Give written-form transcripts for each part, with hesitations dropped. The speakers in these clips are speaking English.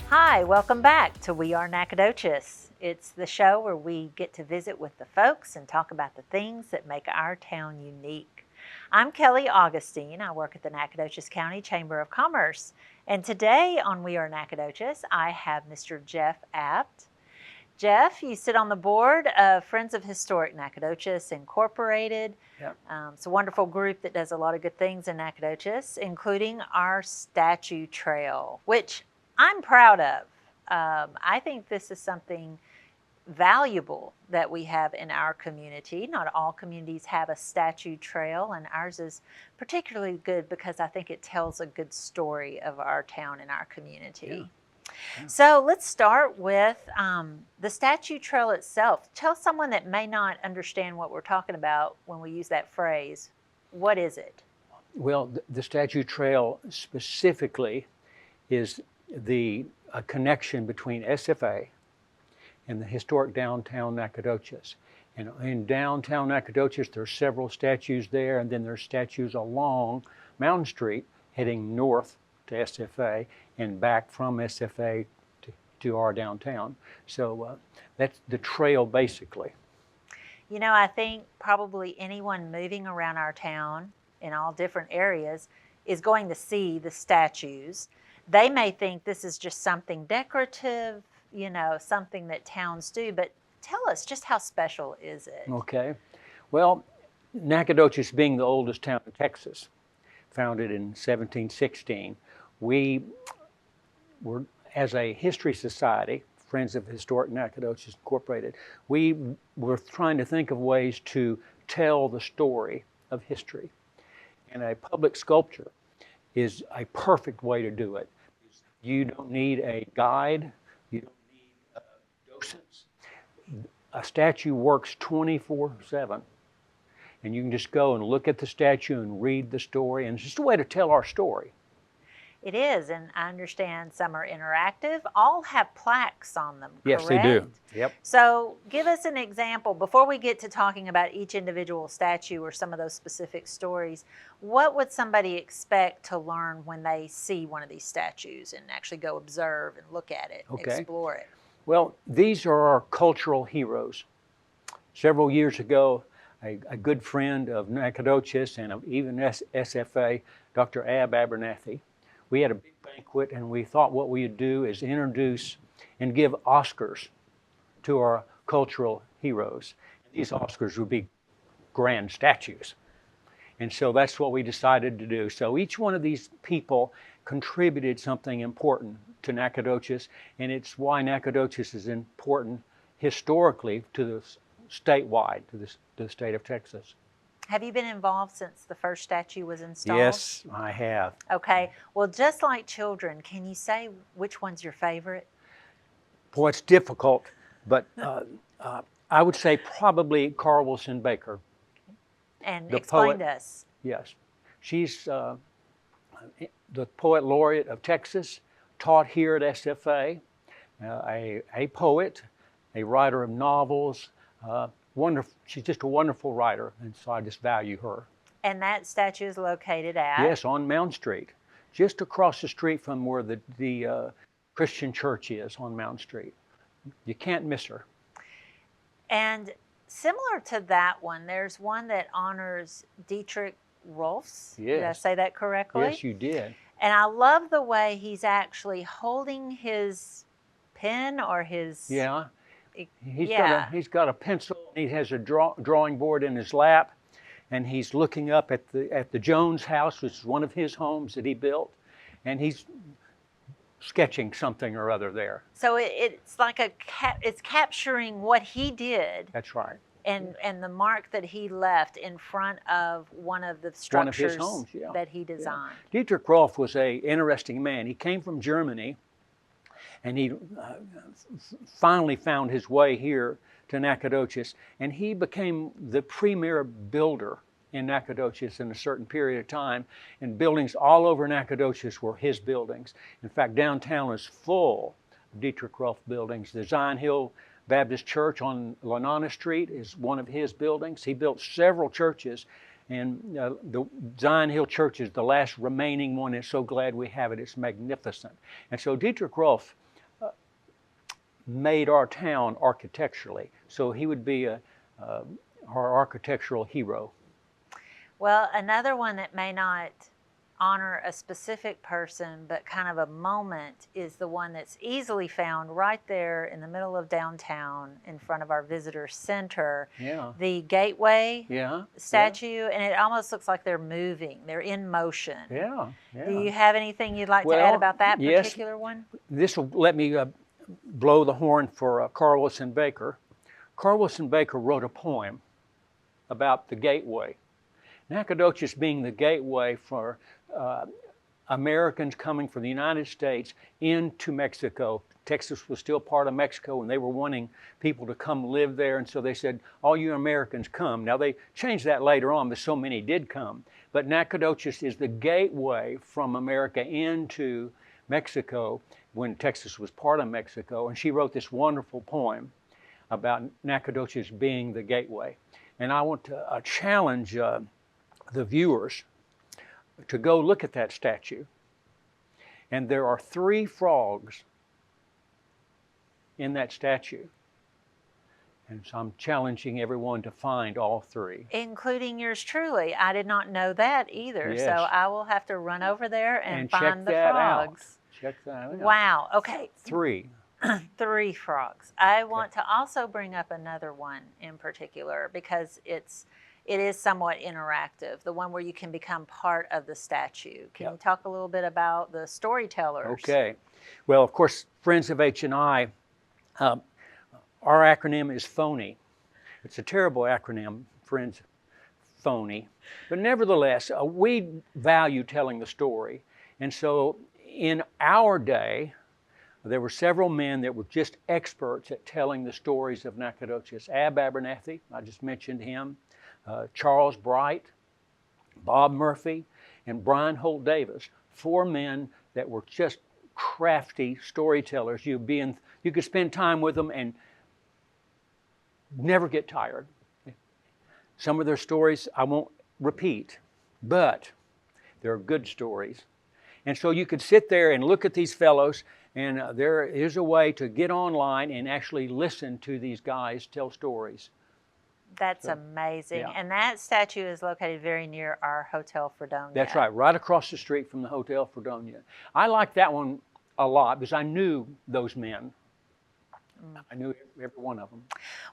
Hi, welcome back to We Are Nacogdoches. It's the show where we get to visit with the folks and talk about the things that make our town unique. I'm Kelly Augustine. I work at the Nacogdoches County Chamber of Commerce. And today on We Are Nacogdoches, I have Mr. Jeff Apt. Jeff, you sit on the board of Friends of Historic Nacogdoches Incorporated. Yep. It's a wonderful group that does a lot of good things in Nacogdoches, including our statue trail, which I'm proud of. I think this is something valuable that we have in our community. Not all communities have a statue trail, and ours is particularly good because I think it tells a good story of our town and our community. Yeah. So let's start with the statue trail itself. Tell someone that may not understand what we're talking about when we use that phrase. What is it? Well, the statue trail specifically is the connection between SFA and the historic downtown Nacogdoches. And in downtown Nacogdoches, there are several statues there, and then there's statues along Mountain Street heading north to SFA and back from SFA to our downtown. So that's the trail basically. You know, I think probably anyone moving around our town in all different areas is going to see the statues. They may think this is just something decorative, you know, something that towns do, but tell us, just how special is it? Okay. Well, Nacogdoches being the oldest town in Texas, founded in 1716, we were, as a history society, Friends of Historic Nacogdoches Incorporated, we were trying to think of ways to tell the story of history. And a public sculpture is a perfect way to do it. You don't need a guide, you don't need docents. A statue works 24/7. And you can just go and look at the statue and read the story, and it's just a way to tell our story. It is, and I understand some are interactive. All have plaques on them, correct? Yes, they do. Yep. So give us an example, before we get to talking about each individual statue or some of those specific stories, what would somebody expect to learn when they see one of these statues and actually go observe and look at it, explore it? Well, these are our cultural heroes. Several years ago, a good friend of Nacogdoches and of even SFA, Dr. Ab Abernathy, we had a big banquet, and we thought what we would do is introduce and give Oscars to our cultural heroes. These Oscars would be grand statues. And so that's what we decided to do. So each one of these people contributed something important to Nacogdoches, and it's why Nacogdoches is important historically to the statewide, to the state of Texas. Have you been involved since the first statue was installed? Yes, I have. Okay. Well, just like children, can you say which one's your favorite? Boy, it's difficult, but I would say probably Carl Wilson Baker. And the explain poet. to us. Yes. She's the poet laureate of Texas, taught here at SFA, a poet, a writer of novels, wonderful. She's just a wonderful writer, and so I just value her. And that statue is located at? Yes, on Mountain Street, just across the street from where the Christian church is on Mountain Street. You can't miss her. And similar to that one, there's one that honors Dietrich Rolfs. Yes. Did I say that correctly? Yes, you did. And I love the way he's actually holding his pen or his... Yeah. He's got a pencil. He has a drawing board in his lap, and he's looking up at the Jones house, which is one of his homes that he built, and he's sketching something or other there. So it's like it's capturing what he did. That's right. And the mark that he left in front of one of the structures one of his homes, that he designed. Yeah. Dietrich Rolf was an interesting man. He came from Germany, and he finally found his way here to Nacogdoches, and he became the premier builder in Nacogdoches in a certain period of time, and buildings all over Nacogdoches were his buildings. In fact, downtown is full of Dietrich Rolf buildings. The Zion Hill Baptist Church on Lanana Street is one of his buildings. He built several churches, and the Zion Hill Church is the last remaining one. It's so glad we have it. It's magnificent. And so Dietrich Rolf made our town architecturally. So he would be our architectural hero. Well, another one that may not honor a specific person, but kind of a moment, is the one that's easily found right there in the middle of downtown in front of our visitor center. Yeah. The Gateway Yeah. statue, and it almost looks like they're moving. They're in motion. Yeah. Yeah. Do you have anything you'd like to Well, add about that yes. particular one? This will let me blow the horn for Carl Wilson Baker. Carl Wilson Baker wrote a poem about the gateway. Nacogdoches being the gateway for Americans coming from the United States into Mexico. Texas was still part of Mexico, and they were wanting people to come live there, and so they said, all you Americans come. Now they changed that later on, but so many did come. But Nacogdoches is the gateway from America into Mexico when Texas was part of Mexico, and she wrote this wonderful poem about Nacogdoches being the gateway. And I want to challenge the viewers to go look at that statue. And there are 3 frogs in that statue. And so I'm challenging everyone to find all 3. Including yours truly. I did not know that either. Yes. So I will have to run over there and check find the that frogs. out. Check that out. Wow. Okay. 3. 3 frogs. I want to also bring up another one in particular because it is somewhat interactive, the one where you can become part of the statue. Can you talk a little bit about the storytellers? Okay. Well, of course, Friends of H&I, our acronym is PHONY. It's a terrible acronym, Friends PHONY. But nevertheless, we value telling the story. And so in our day, there were several men that were just experts at telling the stories of Nacogdoches. Ab Abernathy, I just mentioned him. Charles Bright, Bob Murphy, and Brian Holt Davis. 4 men that were just crafty storytellers. You could spend time with them and never get tired. Some of their stories I won't repeat, but they're good stories. And so you could sit there and look at these fellows, and there is a way to get online and actually listen to these guys tell stories. That's amazing. Yeah. And that statue is located very near our Hotel Fredonia. That's right across the street from the Hotel Fredonia. I like that one a lot because I knew those men. I knew every one of them.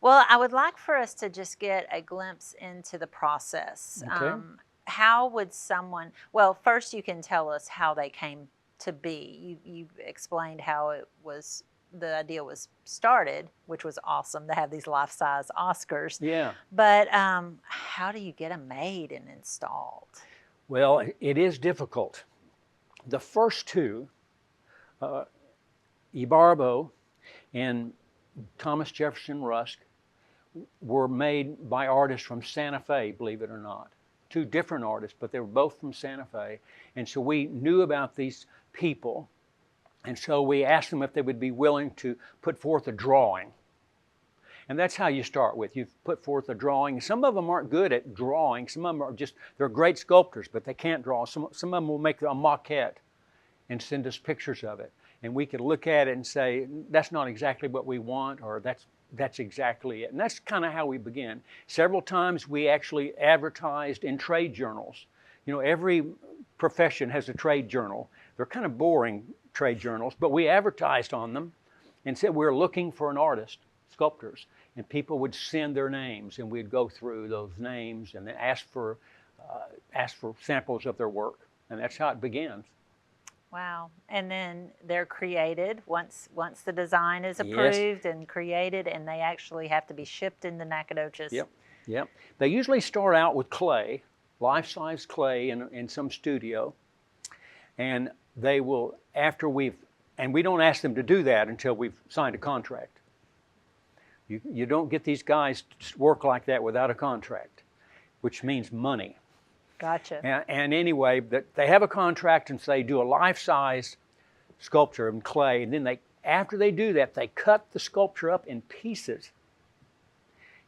Well, I would like for us to just get a glimpse into the process. Okay. How would someone, well, first you can tell us how they came to be. You explained how the idea was started, which was awesome to have these life-size Oscars. Yeah. But how do you get them made and installed? Well, it is difficult. The first 2, Ibarbo and Thomas Jefferson Rusk, were made by artists from Santa Fe, believe it or not. 2 different artists, but they were both from Santa Fe. And so we knew about these people. And so we asked them if they would be willing to put forth a drawing. And that's how you start with. You put forth a drawing. Some of them aren't good at drawing. Some of them are they're great sculptors, but they can't draw. Some of them will make a maquette and send us pictures of it. And we could look at it and say, that's not exactly what we want, or that's exactly it. And that's kind of how we begin. Several times we actually advertised in trade journals. You know, every profession has a trade journal. They're kind of boring trade journals, but we advertised on them and said we're looking for an artist, sculptors, and people would send their names, and we'd go through those names and then ask for samples of their work, and that's how it begins. Wow. And then they're created once the design is approved and created, and they actually have to be shipped into Nacogdoches. Yep. They usually start out with clay, life-size clay in some studio, and they will, and we don't ask them to do that until we've signed a contract. You don't get these guys to work like that without a contract, which means money. Gotcha. And anyway, they have a contract and say do a life-size sculpture in clay, and then after they do that, they cut the sculpture up in pieces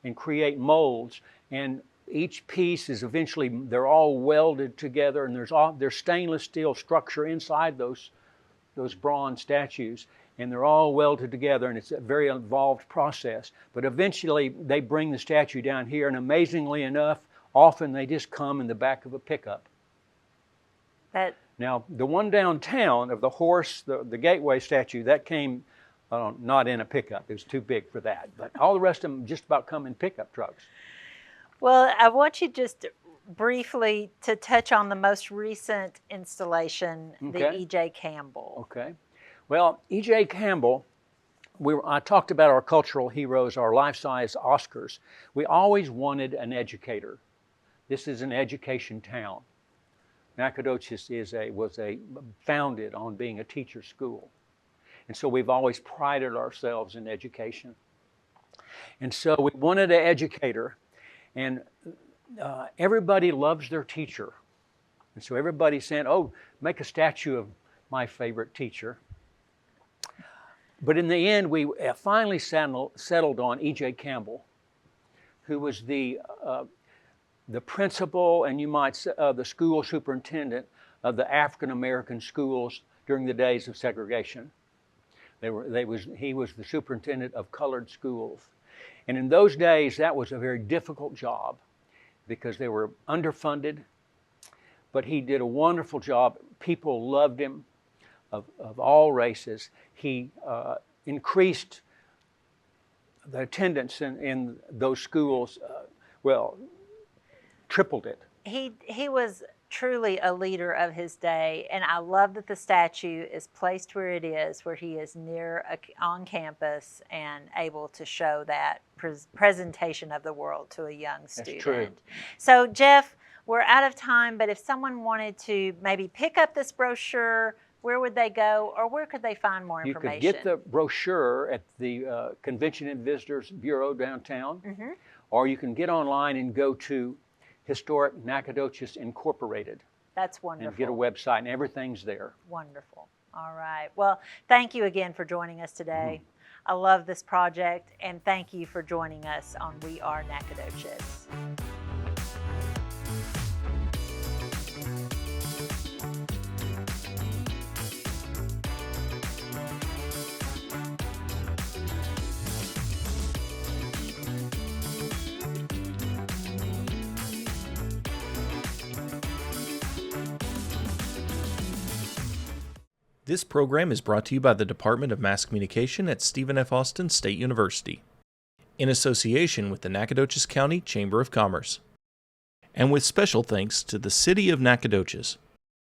and create molds. And each piece is they're all welded together, and there's stainless steel structure inside those those bronze statues, and they're all welded together, and it's a very involved process. But eventually they bring the statue down here, and amazingly enough, often they just come in the back of a pickup. Now, the one downtown of the horse, the Gateway statue, that came not in a pickup. It was too big for that. But all the rest of them just about come in pickup trucks. Well, I want you just briefly to touch on the most recent installation, the E.J. Campbell. Okay. Well, E.J. Campbell, I talked about our cultural heroes, our life-size Oscars. We always wanted an educator. This is an education town. Nacogdoches was founded on being a teacher school. And so we've always prided ourselves in education. And so we wanted an educator, and everybody loves their teacher. And so everybody said, oh, make a statue of my favorite teacher. But in the end, we finally settled on E.J. Campbell, who was the principal, and you might say the school superintendent of the African American schools during the days of segregation. He was the superintendent of colored schools. And in those days, that was a very difficult job because they were underfunded, but he did a wonderful job. People loved him of all races. He increased the attendance in those schools, tripled it. He was truly a leader of his day, and I love that the statue is placed where it is, where he is on campus and able to show that presentation of the world to a young student. That's true. So Jeff, we're out of time, but if someone wanted to maybe pick up this brochure, where would they go, or where could they find more information? You could get the brochure at the Convention and Visitors Bureau downtown, or you can get online and go to Historic Nacogdoches Incorporated. That's wonderful. And get a website, and everything's there. Wonderful. All right. Well, thank you again for joining us today. I love this project, and thank you for joining us on We Are Nacogdoches. This program is brought to you by the Department of Mass Communication at Stephen F. Austin State University, in association with the Nacogdoches County Chamber of Commerce, and with special thanks to the City of Nacogdoches.